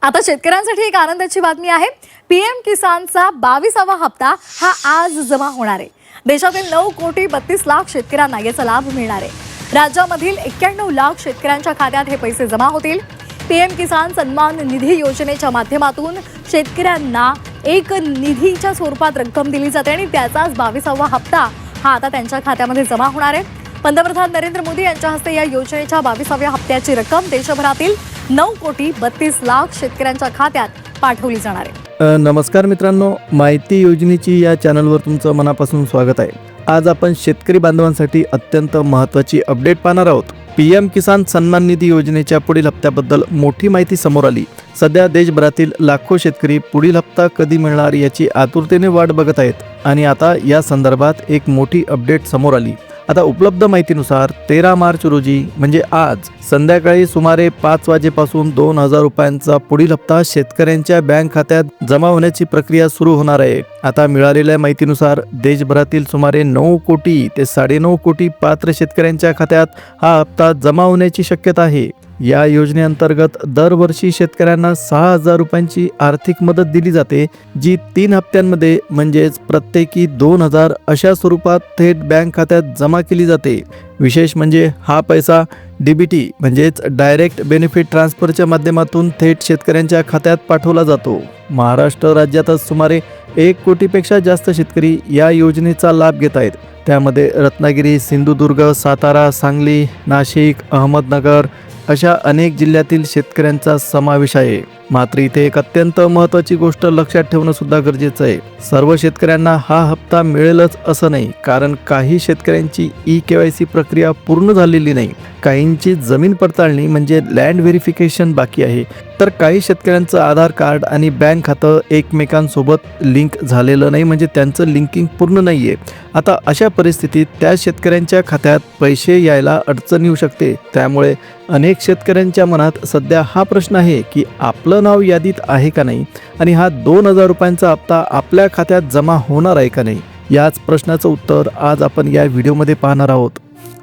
आता शेतकऱ्यांसाठी एक आनंदाची बातमी आहे। पीएम किसानचा 22वा हप्ता हा आज जमा होणार आहे। देशातील 9 कोटी 32 लाख शेतकऱ्यांना याचा लाभ मिळणार आहे। राज्यामधील 91 लाख शेतकऱ्यांच्या खात्यात हे पैसे जमा होतील। पीएम किसान सन्मान निधी योजनेच्या माध्यमातून शेतकऱ्यांना एक निधीच्या स्वरूपात रक्कम दिली जाते आणि त्याचाच 22वा हप्ता हा आता त्यांच्या खात्यामध्ये जमा होणार आहे। पंतप्रधान नरेंद्र मोदी यांच्या हस्ते या योजनेच्या 22व्या हप्त्याची रक्कम देशभरातील 9 कोटी 32 लाख शेतकऱ्यांच्या खात्यात पाठवली जाणार आहे। नमस्कार मित्रांनो, माहिती योजनेची या चॅनलवर तुमचं मनापासून स्वागत आहे। आज आपण शेतकरी बांधवांसाठी अत्यंत महत्त्वाची अपडेट पाहणार आहोत। पीएम किसान सन्मान निधी योजनेच्या पुढील हप्त्याबद्दल मोठी माहिती समोर आली। सध्या देशभरातील लाखो शेतकरी पुढील हप्ता कधी मिळणार याची आतुरतेने वाट बघत आहेत आणि आता या संदर्भात एक मोठी अपडेट समोर आली। आता उपलब्ध माहितीनुसार 13 मार्च रोजी म्हणजे आज संध्याकाळी सुमारे 5 वाजेपासून 2000 रुपयांचा पुढील हप्ता शेतकऱ्यांच्या बँक खात्यात जमा होण्याची प्रक्रिया सुरू होणार आहे। आता मिळालेल्या माहितीनुसार देशभरातील सुमारे 9 कोटी ते 9.5 कोटी पात्र शेतकऱ्यांच्या खात्यात हा हप्ता जमा होण्याची शक्यता आहे। या योजनेअंतर्गत दरवर्षी शेतकऱ्यांना 6000 रुपयांची आर्थिक मदत दिली जाते, जी 3 हप्त्यांमध्ये म्हणजेच प्रत्येकी 2000 अशा स्वरूपात थेट बँक खात्यात जमा केली जाते। विशेष म्हणजे हा पैसा डीबीटी म्हणजेच डायरेक्ट बेनिफिट ट्रान्सफरच्या माध्यमातून थेट शेतकऱ्यांच्या खात्यात पाठवला जातो। महाराष्ट्र राज्यातच सुमारे 1 कोटीपेक्षा जास्त शेतकरी या योजनेचा लाभ घेत आहेत। त्यामध्ये रत्नागिरी, सिंधुदुर्ग, सातारा, सांगली, नाशिक, अहमदनगर अशा अनेक जिल्ह्यातील शेतकऱ्यांचा समावेश आहे। मात्र इथे एक अत्यंत महत्त्वाची गोष्ट लक्षात ठेवणं सुद्धा गरजेचं आहे। सर्व शेतकऱ्यांना हा हप्ता मिळेलच असं नाही, कारण काही शेतकऱ्यांची ई-केवायसी प्रक्रिया पूर्ण झालेली नाही, काहींची जमीन पडताळणी म्हणजे लँड व्हेरिफिकेशन बाकी आहे, तर काही शेतकऱ्यांचं आधार कार्ड आणि बँक खातं एकमेकांसोबत लिंक झालेलं नाही, म्हणजे त्यांचं लिंकिंग पूर्ण नाही आहे। आता अशा परिस्थितीत त्या शेतकऱ्यांच्या खात्यात पैसे यायला अडचण येऊ शकते। त्यामुळे अनेक शेतकऱ्यांच्या मनात सध्या हा प्रश्न आहे की आपलं नाव यादीत आहे का नाही आणि हा 2000 रुपयांचा हप्ता आपल्या खात्यात जमा होणार आहे का नाही। याच प्रश्नाचं उत्तर आज आपण या व्हिडिओमध्ये पाहणार आहोत।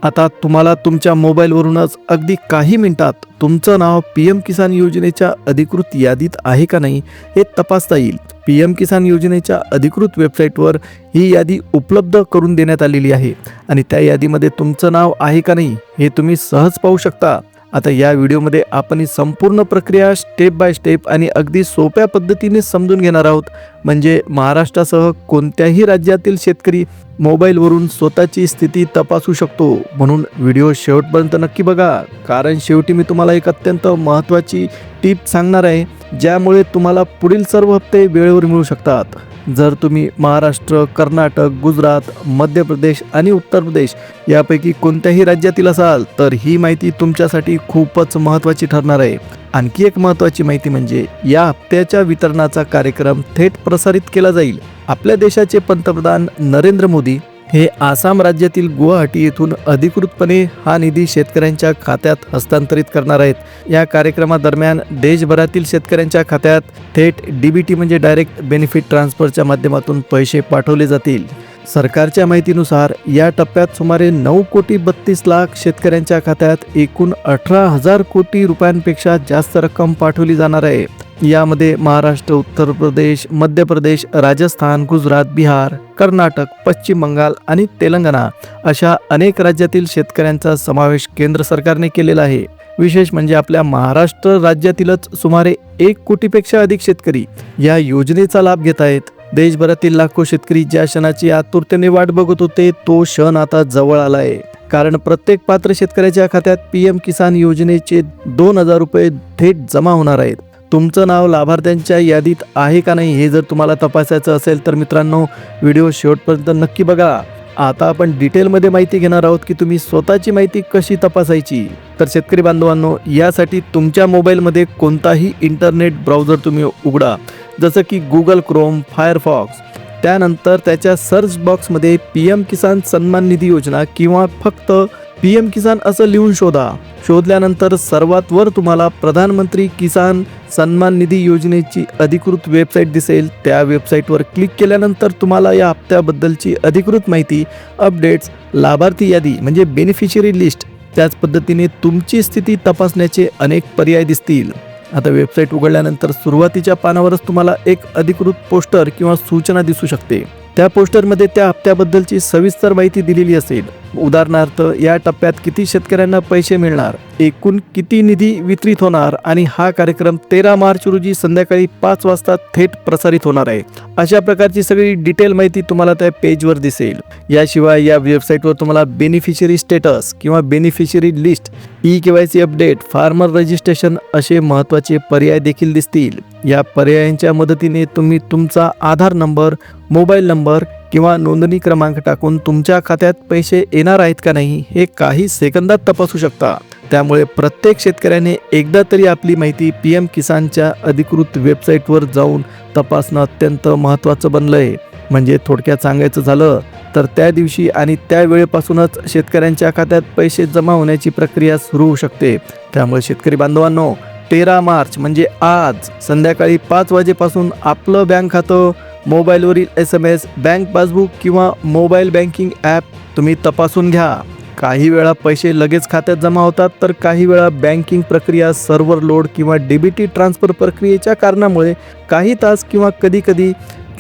आता तुम्हाला तुमच्या मोबाईलवरूनच अगदी काही मिनिटात तुमचं नाव पीएम किसान योजनेच्या अधिकृत यादीत आहे का नाही हे तपासता येईल। पीएम किसान योजनेच्या अधिकृत वेबसाईटवर ही यादी उपलब्ध करून देण्यात आलेली आहे आणि त्या यादीमध्ये तुमचं नाव आहे का नाही हे तुम्ही सहज पाहू शकता। आता या व्हिडिओमध्ये आपण ही संपूर्ण प्रक्रिया स्टेप बाय स्टेप आणि अगदी सोप्या पद्धतीने समजून घेणार आहोत, म्हणजे महाराष्ट्रासह कोणत्याही राज्यातील शेतकरी मोबाईलवरून स्वतःची स्थिती तपासू शकतो। म्हणून व्हिडिओ शेवटपर्यंत नक्की बघा, कारण शेवटी मी तुम्हाला एक अत्यंत महत्त्वाची टिप सांगणार आहे, ज्यामुळे तुम्हाला पुढील सर्व हप्ते वेळेवर मिळू शकतात। जर तुम्ही महाराष्ट्र, कर्नाटक, गुजरात, मध्य प्रदेश आणि उत्तर प्रदेश यापैकी कोणत्याही राज्यातील असाल तर ही माहिती तुमच्यासाठी खूपच महत्त्वाची ठरणार आहे। आणखी एक महत्त्वाची माहिती म्हणजे या हप्त्याच्या वितरणाचा कार्यक्रम थेट प्रसारित केला जाईल। आपल्या देशाचे पंतप्रधान नरेंद्र मोदी हे आसाम राज्यातील गुवाहाटी येथून अधिकृतपणे हा निधी शेतकऱ्यांच्या खात्यात हस्तांतरित करणार आहेत। या कार्यक्रमादरम्यान देशभरातील शेतकऱ्यांच्या खात्यात थेट डीबीटी म्हणजे डायरेक्ट बेनिफिट ट्रान्सफरच्या माध्यमातून पैसे पाठवले जातील। सरकारच्या माहितीनुसार या टप्प्यात सुमारे 9 कोटी 32 लाख शेतकऱ्यांच्या खात्यात एकूण 18,000 कोटी रुपयांपेक्षा जास्त रक्कम पाठवली जाणार आहे। यामध्ये महाराष्ट्र, उत्तर प्रदेश, मध्य प्रदेश, राजस्थान, गुजरात, बिहार, कर्नाटक, पश्चिम बंगाल आणि तेलंगणा अशा अनेक राज्यातील शेतकऱ्यांचा समावेश केंद्र सरकारने केलेला आहे। विशेष म्हणजे आपल्या महाराष्ट्र राज्यातीलच सुमारे 1 कोटीपेक्षा अधिक शेतकरी या योजनेचा लाभ घेत आहेत। देशभरातील लाखो शेतकरी ज्या क्षणाची आतुरतेने वाट बघत होते तो क्षण आता जवळ आला आहे, कारण प्रत्येक पात्र शेतकऱ्याच्या खात्यात पीएम किसान योजनेचे 2000 रुपये थेट जमा होणार आहेत। तुमचं नाव लाभार्थ्यांच्या यादीत आहे का नाही हे जर तुम्हाला तपासायचं असेल तर मित्रांनो व्हिडिओ शेवटपर्यंत नक्की बघा। आता आपण डिटेलमध्ये माहिती घेणार आहोत की तुम्ही स्वतःची माहिती कशी तपासायची। तर शेतकरी बांधवांनो, यासाठी तुमच्या मोबाईलमध्ये कोणताही इंटरनेट ब्राउझर तुम्ही उघडा, जसं की गुगल क्रोम, फायरफॉक्स। त्यानंतर त्याच्या सर्च बॉक्समध्ये पीएम किसान सन्मान निधी योजना किंवा फक्त पीएम किसान असं लिहून शोधा। शोधल्यानंतर सर्वात वर तुम्हाला प्रधानमंत्री किसान सन्मान निधी योजनेची अधिकृत वेबसाईट दिसेल। त्या वेबसाईटवर क्लिक केल्यानंतर तुम्हाला या हप्त्याबद्दलची अधिकृत माहिती, अपडेट्स, लाभार्थी यादी म्हणजे बेनिफिशियरी लिस्ट, त्याच पद्धतीने तुमची स्थिती तपासण्याचे अनेक पर्याय दिसतील। आता वेबसाईट उघडल्यानंतर सुरुवातीच्या पानावरच तुम्हाला एक अधिकृत पोस्टर किंवा सूचना दिसू शकते. त्या पोस्टरमध्ये त्या हप्त्याबद्दलची सविस्तर माहिती दिलेली असेल. उदाहरणार्थ या टप्प्यात किती शेतकऱ्यांना पैसे मिळणार, एकूण किती निधी वितरित होणार आणि हा कार्यक्रम 13 मार्च रोजी संध्याकाळी 5 वाजता थेट प्रसारित होणार आहे. अशा प्रकारची सगळी डिटेल माहिती तुम्हाला त्या पेजवर दिसेल. याशिवाय या वेबसाईटवर तुम्हाला बेनिफिशरी स्टेटस किंवा beneficiary list, e KYC update, farmer registration असे महत्त्वाचे पर्याय देखील दिसतील. या पर्यायांच्या मदतीने तुम्ही तुमचा आधार नंबर, मोबाईल नंबर किंवा नोंदणी क्रमांक टाकून तुमच्या खात्यात पैसे येणार आहेत का नाही हे काही सेकंदात तपासू शकता. त्यामुळे प्रत्येक शेतकऱ्याने एकदा तरी आपली माहिती PM किसानच्या अधिकृत वेबसाईटवर जाऊन तपासणं अत्यंत महत्त्वाचं बनलं आहे. म्हणजे थोडक्यात सांगायचं झालं तर त्या दिवशी आणि त्या वेळेपासूनच शेतकऱ्यांच्या खात्यात पैसे जमा होण्याची प्रक्रिया सुरू होऊ शकते. त्यामुळे शेतकरी बांधवांनो, 13 मार्च म्हणजे आज संध्याकाळी 5 वाजेपासून आपलं बँक खातं, मोबाईलवरील SMS, बँक पासबुक किंवा मोबाईल बँकिंग ॲप तुम्ही तपासून घ्या. काही वेळा पैसे लगेच खात्यात जमा होतात, तर काही वेळा बँकिंग प्रक्रिया, सर्व्हर लोड किंवा DBT ट्रान्सफर प्रक्रियेच्या कारणामुळे काही तास किंवा कधीकधी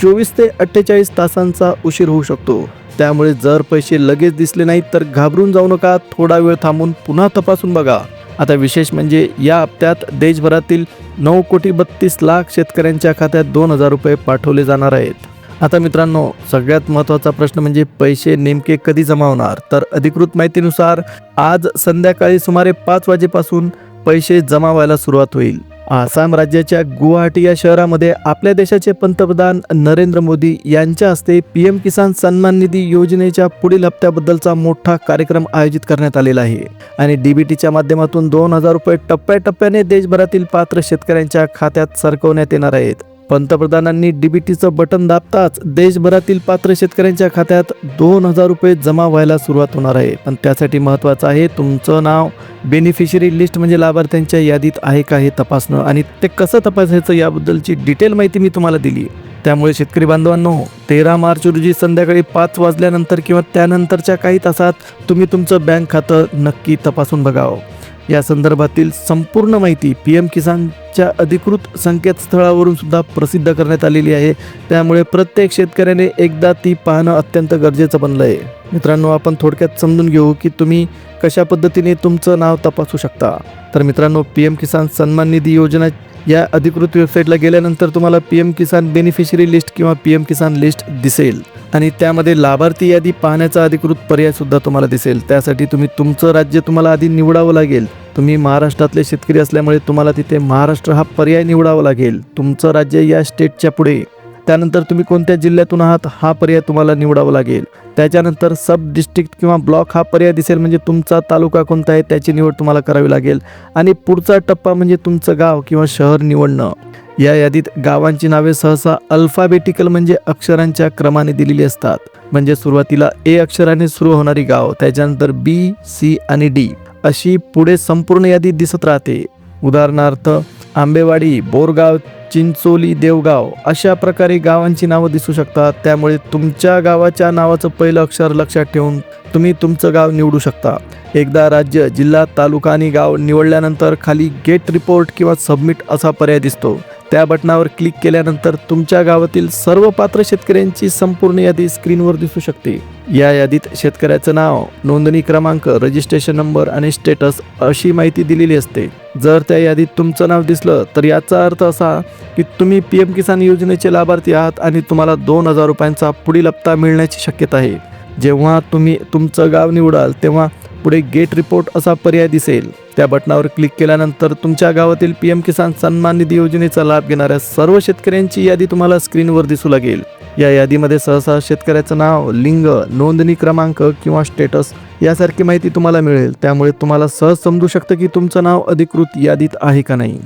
24 ते 48 तासांचा उशीर होऊ शकतो. त्यामुळे जर पैसे लगेच दिसले नाहीत तर घाबरून जाऊ नका, थोडा वेळ थांबून पुन्हा तपासून बघा. आता विशेष म्हणजे या हप्त्यात देशभरातील 9,32,00,000 शेतकऱ्यांच्या खात्यात 2,000 रुपये पाठवले जाणार आहेत. आता मित्रांनो, सगळ्यात महत्त्वाचा प्रश्न म्हणजे पैसे नेमके कधी जमा होणार. तर अधिकृत माहितीनुसार आज संध्याकाळी सुमारे 5 वाजेपासून पैसे जमा व्हायला सुरुवात होईल. आसाम राज्याच्या गुवाहाटी या शहरामध्ये आपल्या देशाचे पंतप्रधान नरेंद्र मोदी यांच्या हस्ते PM किसान सन्मान निधी योजनेच्या पुढील हप्त्याबद्दलचा मोठा कार्यक्रम आयोजित करण्यात आलेला आहे आणि DBTच्या माध्यमातून 2,000 रुपये टप्प्याटप्प्याने देशभरातील पात्र शेतकऱ्यांच्या खात्यात सरकवण्यात येणार आहेत. पंतप्रधानांनी DBTचं बटन दाबताच देशभरातील पात्र शेतकऱ्यांच्या खात्यात 2,000 रुपये जमा व्हायला सुरुवात होणार आहे. पण त्यासाठी महत्त्वाचं आहे तुमचं नाव बेनिफिशरी लिस्ट म्हणजे लाभार्थ्यांच्या यादीत आहे का हे तपासणं, आणि ते कसं तपासायचं याबद्दलची डिटेल माहिती मी तुम्हाला दिली. त्यामुळे शेतकरी बांधवांनो, 13 मार्च रोजी संध्याकाळी 5 वाजल्यानंतर किंवा त्यानंतरच्या काही तासात तुम्ही तुमचं बँक खातं नक्की तपासून बघावं. या संदर्भातील संपूर्ण माहिती PM किसानच्या अधिकृत संकेतस्थळावरून सुद्धा प्रसिद्ध करण्यात आलेली आहे. त्यामुळे प्रत्येक शेतकऱ्याने एकदा ती पाहणं अत्यंत गरजेचं बनलं आहे. मित्रांनो, आपण थोडक्यात समजून घेऊ की तुम्ही कशा पद्धतीने तुमचं नाव तपासू शकता. तर मित्रांनो, PM किसान सन्मान निधी योजना या अधिकृत वेबसाईटला गेल्यानंतर तुम्हाला PM किसान बेनिफिशरी लिस्ट किंवा PM किसान लिस्ट दिसेल आणि त्यामध्ये लाभार्थी यादी पाहण्याचा अधिकृत पर्याय सुद्धा तुम्हाला दिसेल. त्यासाठी तुम्ही तुमचं राज्य तुम्हाला आधी निवडावं लागेल. तुम्ही महाराष्ट्रातले शेतकरी असल्यामुळे तुम्हाला तिथे महाराष्ट्र हा पर्याय निवडावा लागेल. तुमचं राज्य या स्टेटच्या पुढे, त्यानंतर तुम्ही कोणत्या जिल्ह्यातून आहात हा पर्याय तुम्हाला निवडावा लागेल. त्याच्यानंतर सब डिस्ट्रिक्ट किंवा ब्लॉक हा पर्याय दिसेल, म्हणजे तुमचा तालुका कोणता आहे त्याची निवड तुम्हाला करावी लागेल. आणि पुढचा टप्पा म्हणजे तुमचं गाव किंवा शहर निवडणं. या यादीत गावांची नावे सहसा अल्फाबेटिकल म्हणजे अक्षरांच्या क्रमाने दिलेली असतात. म्हणजे सुरुवातीला A अक्षराने सुरू होणारी गाव, त्याच्यानंतर B, C आणि D अशी पुढे संपूर्ण यादी दिसत राहते. उदाहरणार्थ आंबेवाडी, बोरगाव, चिंचोली, देवगाव अशा प्रकारे गावांची नावं दिसू शकतात. त्यामुळे तुमच्या गावाच्या नावाचं पहिलं अक्षर लक्षात ठेवून तुम्ही तुमचं गाव निवडू शकता. एकदा राज्य, जिल्हा, तालुका आणि गाव निवडल्यानंतर खाली गेट रिपोर्ट किंवा सबमिट असा पर्याय दिसतो. त्या बटनावर क्लिक केल्यानंतर तुमच्या गावातील सर्व पात्र शेतकऱ्यांची संपूर्ण यादी स्क्रीनवर दिसू शकते. या यादीत शेतकऱ्याचं नाव, नोंदणी क्रमांक, रजिस्ट्रेशन नंबर आणि स्टेटस अशी माहिती दिलेली असते. जर त्या यादीत तुमचं नाव दिसलं तर याचा अर्थ असा की तुम्ही PM किसान योजनेचे लाभार्थी आहात आणि तुम्हाला 2,000 रुपयांचा पुढील हप्ता मिळण्याची शक्यता आहे. जेव्हा तुम्ही तुमचं गाव निवडाल तेव्हा पुढे गेट रिपोर्ट असा पर्याय दिसेल. त्या बटनावर क्लिक केल्यानंतर तुमच्या गावातील PM किसान सन्मान निधी योजनेचा लाभ घेणाऱ्या सर्व शेतकऱ्यांची यादी तुम्हाला स्क्रीनवर दिसू लागेल. या यादीमध्ये सहसा शेतकऱ्याचं नाव, लिंग, नोंदणी क्रमांक किंवा स्टेटस यासारखी माहिती तुम्हाला मिळेल. त्यामुळे तुम्हाला सहज समजू शकतं की तुमचं नाव अधिकृत यादीत आहे का नाही.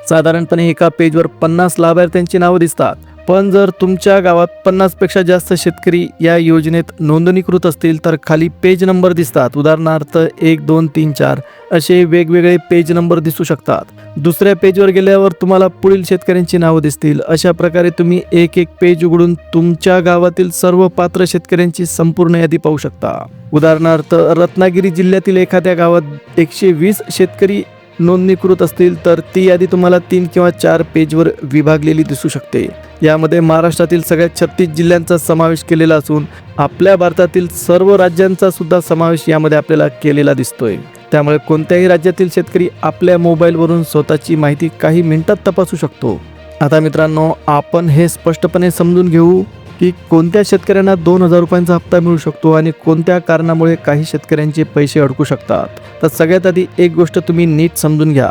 साधारणपणे एका पेजवर 50 लाभार्थ्यांची नावं दिसतात. पण जर तुमच्या गावात 50पेक्षा जास्त शेतकरी या योजनेत नोंदणीकृत असतील तर खाली पेज नंबर दिसतात. उदाहरणार्थ 1, 2, 3, 4 असे वेगवेगळे पेज नंबर दिसू शकतात. दुसऱ्या पेजवर गेल्यावर तुम्हाला पुढील शेतकऱ्यांची नावं दिसतील. अशा प्रकारे तुम्ही एक पेज उघडून तुमच्या गावातील सर्व पात्र शेतकऱ्यांची संपूर्ण यादी पाहू शकता. उदाहरणार्थ रत्नागिरी जिल्ह्यातील एखाद्या गावात 120 शेतकरी नोंदणीकृत असतील तर ती यादी तुम्हाला 3 किंवा 4 पेजवर विभागलेली दिसू शकते. यामध्ये महाराष्ट्रातील सगळ्या 36 जिल्ह्यांचा समावेश केलेला असून आपल्या भारतातील सर्व राज्यांचा सुद्धा समावेश यामध्ये आपल्याला केलेला दिसतोय. त्यामुळे कोणत्याही राज्यातील शेतकरी आपल्या मोबाईलवरून स्वतःची माहिती काही मिनिटात तपासू शकतो. आता मित्रांनो, आपण हे स्पष्टपणे समजून घेऊ की कोणत्या शेतकऱ्यांना 2,000 रुपयांचा हप्ता मिळू शकतो आणि कोणत्या कारणामुळे काही शेतकऱ्यांचे पैसे अडकू शकतात. तर सगळ्यात आधी एक गोष्ट तुम्ही नीट समजून घ्या.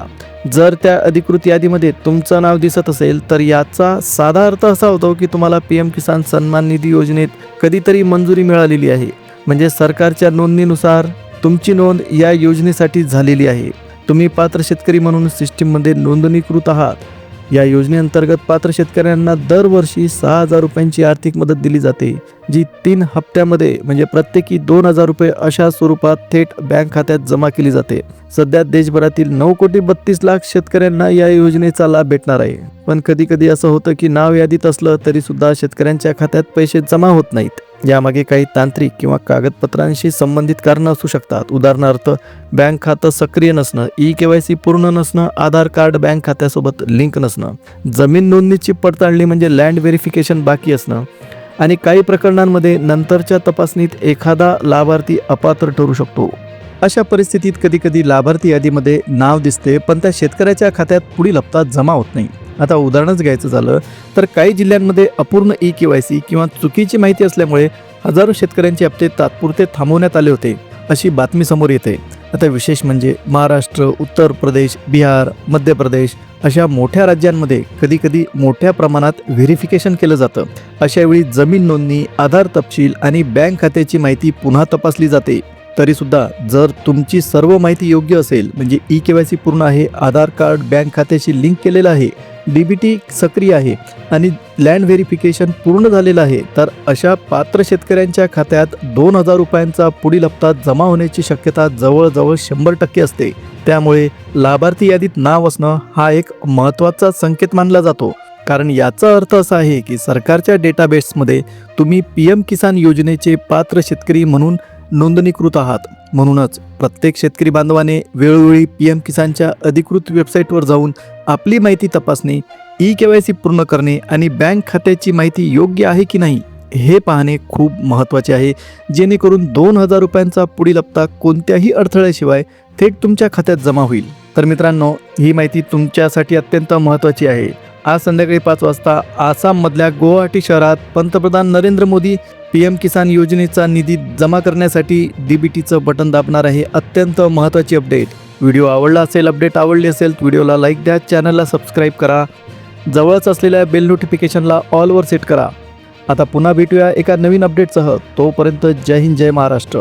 जर त्या अधिकृत यादीमध्ये तुमचं नाव दिसत असेल तर याचा साधा अर्थ असा होतो की तुम्हाला PM किसान सन्मान निधी योजनेत कधीतरी मंजुरी मिळालेली आहे. म्हणजे सरकारच्या नोंदणीनुसार तुमची नोंद या योजनेसाठी झालेली आहे. तुम्ही पात्र शेतकरी म्हणून सिस्टीममध्ये नोंदणीकृत आहात. या योजनेअंतर्गत पात्र शेतकऱ्यांना दरवर्षी 6,000 रुपयांची आर्थिक मदत दिली जाते, जी 3 हप्त्यामध्ये म्हणजे प्रत्येकी 2,000 रुपये अशा स्वरूपात थेट बँक खात्यात जमा केली जाते. सध्या देशभरातील 9,32,00,000 शेतकऱ्यांना या योजनेचा लाभ भेटणार आहे. पण कधी कधी असं होतं की नाव यादीत असलं तरी सुद्धा शेतकऱ्यांच्या खात्यात पैसे जमा होत नाहीत. यामागे काही तांत्रिक किंवा कागदपत्रांशी संबंधित कारणं असू शकतात. उदाहरणार्थ, बँक खातं सक्रिय नसणं, KYC पूर्ण नसणं, आधार कार्ड बँक खात्यासोबत लिंक नसणं, जमीन नोंदणीची पडताळणी म्हणजे लँड व्हेरिफिकेशन बाकी असणं आणि काही प्रकरणांमध्ये नंतरच्या तपासणीत एखादा लाभार्थी अपात्र ठरू शकतो. अशा परिस्थितीत कधीकधी लाभार्थी यादीमध्ये नाव दिसते पण त्या शेतकऱ्याच्या खात्यात पुढील हप्ता जमा होत नाही. आता उदाहरणच घ्यायचं झालं तर काही जिल्ह्यांमध्ये अपूर्ण KYC किंवा चुकीची माहिती असल्यामुळे हजारो शेतकऱ्यांचे हप्ते तात्पुरते थांबवण्यात आले होते, अशी बातमी समोर येते. आता विशेष म्हणजे महाराष्ट्र, उत्तर प्रदेश, बिहार, मध्य प्रदेश अशा मोठ्या राज्यांमध्ये कधीकधी मोठ्या प्रमाणात व्हेरिफिकेशन केलं जातं. अशावेळी जमीन नोंदणी, आधार तपशील आणि बँक खात्याची माहिती पुन्हा तपासली जाते. तरीसुद्धा जर तुमची सर्व माहिती योग्य असेल म्हणजे KYC पूर्ण आहे, आधार कार्ड बँक खात्याशी लिंक केलेलं आहे, DBT सक्रिय आहे आणि लँड व्हेरिफिकेशन पूर्ण झालेलं आहे, तर अशा पात्र शेतकऱ्यांच्या खात्यात 2,000 रुपयांचा पुढील हप्ता जमा होण्याची शक्यता जवळजवळ 100% असते. त्यामुळे लाभार्थी यादीत नाव असणं हा एक महत्त्वाचा संकेत मानला जातो. कारण याचा अर्थ असा आहे की सरकारच्या डेटाबेसमध्ये तुम्ही PM किसान योजनेचे पात्र शेतकरी म्हणून नोंदणीकृत आहात. म्हणूनच प्रत्येक शेतकरी बांधवाने वेळोवेळी PM किसानच्या अधिकृत वेबसाईटवर जाऊन आपली माहिती तपासणे, KYC पूर्ण करणे आणि बँक खात्याची माहिती योग्य आहे की नाही हे पाहणे खूप महत्त्वाचे आहे, जेणेकरून 2,000 रुपयांचा पुढील हप्ता कोणत्याही अडथळ्याशिवाय थेट तुमच्या खात्यात जमा होईल. तर मित्रांनो, ही माहिती तुमच्यासाठी अत्यंत महत्त्वाची आहे. आज संध्याकाळी 5 वाजता आसाममधल्या गुवाहाटी शहरात पंतप्रधान नरेंद्र मोदी PM किसान योजनेचा निधी जमा करण्यासाठी DBTचं बटन दाबणार आहे. अत्यंत महत्त्वाची अपडेट. व्हिडिओ आवडला असेल, अपडेट आवडली असेल तर व्हिडिओला लाईक द्या, चॅनलला सबस्क्राईब करा, जवळच असलेल्या बेल नोटिफिकेशनला ऑलवर सेट करा. आता पुन्हा भेटूया एका नवीन अपडेटसह. तोपर्यंत जय हिंद, जय महाराष्ट्र.